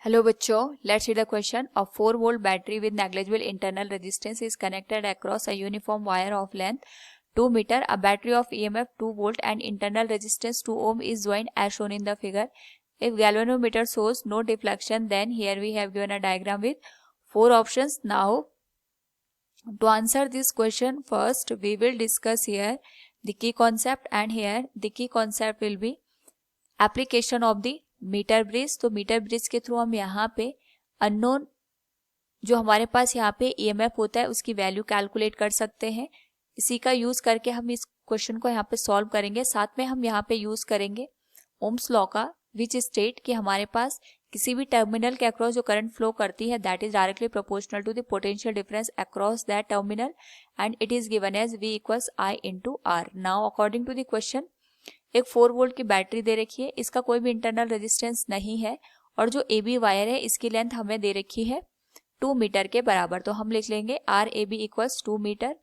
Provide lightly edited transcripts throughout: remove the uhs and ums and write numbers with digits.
Hello बच्चों, let's read the question. A 4-volt battery with negligible internal resistance is connected across a uniform wire of length 2 meter. A battery of EMF 2 volt and internal resistance 2 ohm is joined as shown in the figure. If galvanometer shows no deflection, then here we have given a diagram with 4 options. Now, to answer this question, first we will discuss here the key concept, and here the key concept will be application of the metre bridge. तो metre bridge के through हम यहाँ पे unknown जो हमारे पास यहाँ पे EMF होता है उसकी वैल्यू कैलकुलेट कर सकते हैं. इसी का यूज करके हम इस क्वेश्चन को यहाँ पे सॉल्व करेंगे. साथ में हम यहाँ पे यूज करेंगे ओम्स लॉ का, विच स्टेट कि हमारे पास किसी भी टर्मिनल के अक्रॉस जो करंट फ्लो करती है that is directly proportional to the potential difference across that terminal and it is given as V equals I into R. Now according to the question, एक 4 volt की battery दे रखी है, इसका कोई भी इंटरनल रेजिस्टेंस नहीं है और जो AB वायर है इसकी लेंथ हमें दे रखी है 2 मीटर के बराबर. तो हम लिख लेंगे RAB इक्वल्स 2 मीटर.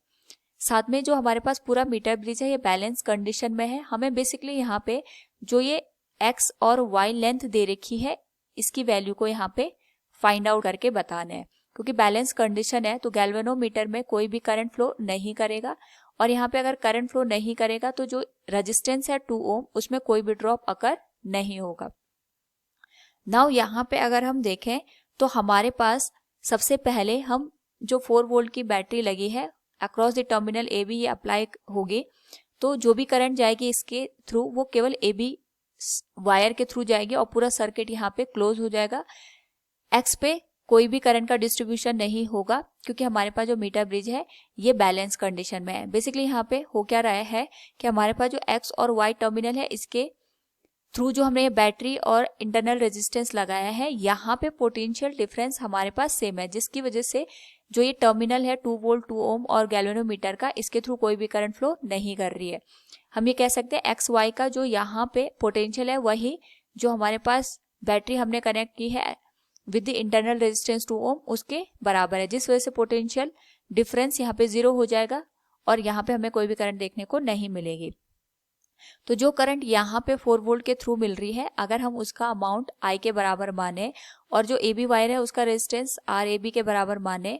साथ में जो हमारे पास पूरा मीटर ब्रिज है ये बैलेंस कंडीशन में है. हमें बेसिकली यहाँ पे जो ये X और Y लेंथ दे रखी है इसकी वैल्यू को यहाँ पे फाइंड आउट करके बताना है. क्योंकि बैलेंस कंडीशन है तो गैल्वेनोमीटर में कोई भी करंट फ्लो नहीं करेगा और यहाँ पे अगर करंट फ्लो नहीं करेगा तो जो रेजिस्टेंस है 2 ओम उसमें कोई भी ड्रॉप अकर नहीं होगा. नाउ यहाँ पे अगर हम देखें तो हमारे पास सबसे पहले हम जो 4 वोल्ट की बैटरी लगी है अक्रॉस द टर्मिनल AB ये अप्लाई होगी. तो जो भी करंट जाएगी इसके थ्रू वो केवल AB वायर के थ्रू जाएगी और पूरा सर्किट यहाँ पे क्लोज हो जाएगा. X पे कोई भी करंट का डिस्ट्रीब्यूशन नहीं होगा क्योंकि हमारे पास जो मीटर ब्रिज है ये बैलेंस कंडीशन में है. बेसिकली यहाँ पे हो क्या रहा है कि हमारे पास जो X और Y टर्मिनल है इसके थ्रू जो हमने बैटरी और इंटरनल रेजिस्टेंस लगाया है यहाँ पे पोटेंशियल डिफरेंस हमारे पास सेम है, जिसकी वजह से जो ये टर्मिनल है 2 वोल्ट 2 ओम और गैल्वेनोमीटर का इसके थ्रू कोई भी करंट फ्लो नहीं कर रही है. हम ये कह सकते हैं XY का जो यहाँ पे पोटेंशियल है वही जो हमारे पास बैटरी हमने कनेक्ट की है विद द इंटरनल रेजिस्टेंस 2 ओम उसके बराबर है, जिस वजह से पोटेंशियल डिफरेंस यहाँ पे 0 हो जाएगा और यहाँ पे हमें कोई भी करंट देखने को नहीं मिलेगी. तो जो करंट यहाँ पे 4 वोल्ट के थ्रू मिल रही है अगर हम उसका अमाउंट I के बराबर माने और जो AB वायर है उसका रेजिस्टेंस RAB के बराबर माने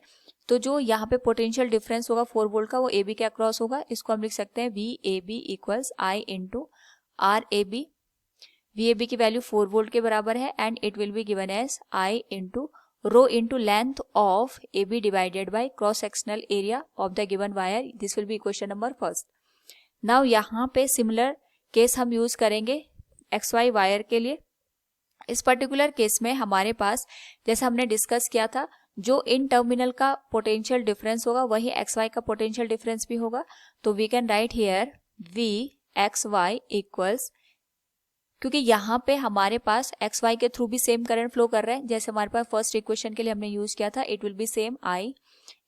तो जो यहाँ पे पोटेंशियल डिफरेंस होगा 4 वोल्ट का वो AB के अक्रॉस होगा. इसको हम लिख सकते हैं VAB equals I into RAB. VAB की वैल्यू 4 वोल्ट के बराबर है and it will be given as I into rho into length of AB divided by cross sectional area of the given wire. This will be question number first. Now यहाँ पे similar case हम use करेंगे XY wire के लिए. इस particular case में हमारे पास जैसा हमने डिस्कस किया था जो इन टर्मिनल का पोटेंशियल डिफरेंस होगा वही XY का पोटेंशियल डिफरेंस भी होगा. तो we can write here VXY equals, क्योंकि यहाँ पे हमारे पास XY के थ्रू भी सेम करंट फ्लो कर रहा है जैसे हमारे पास फर्स्ट इक्वेशन के लिए हमने यूज किया था. It will B same I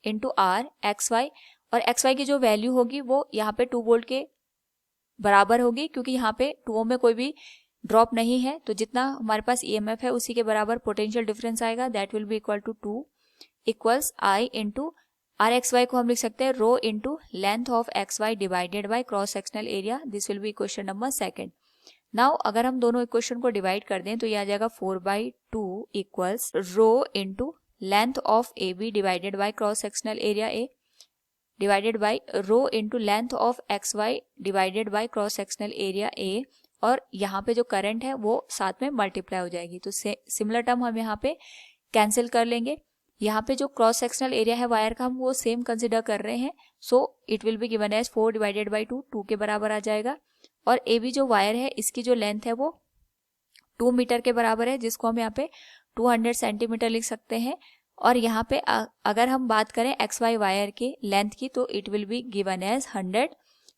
into R XY और XY की जो वैल्यू होगी वो यहाँ पे 2 वोल्ट के बराबर होगी क्योंकि यहाँ पे 2 ओम में कोई भी ड्रॉप नहीं है. तो जितना हमारे पास EMF है उसी के बराबर पोटेंशियल डिफरेंस आएगा. That will be equal to 2 equals I into RXY को हम लिख सकते हैं rho into length of XY divided by cross sectional area. This will be question number second. Now अगर हम दोनों इक्वेशन को डिवाइड कर दें तो ये आ जाएगा 4/2 equals rho into length of AB divided by cross sectional area A divided by rho into length of XY divided by cross sectional area A. और यहाँ पे जो करंट है वो साथ में मल्टीप्लाई हो जाएगी. तो सिमिलर टर्म हम यहाँ पे कैंसिल कर लेंगे. यहाँ पे जो क्रॉस सेक्शनल एरिया है वायर का हम वो सेम कंसिडर कर रहे हैं. So it will be given as 4 divided by 2 के बराबर आ जाएगा. और AB जो वायर है इसकी जो लेंथ है वो 2 मीटर के बराबर है जिसको हम यहाँ पे 200 सेंटीमीटर लिख सकते हैं. और यहाँ पे अगर हम बात करें XY वायर के लेंथ की तो it will be given as 100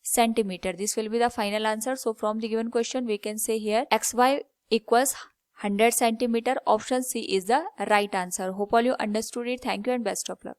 centimetre. This will be the final answer. So from the given question we can say here XY equals 100 centimetre. Option C is the right answer. Hope all you understood it. Thank you and best of luck.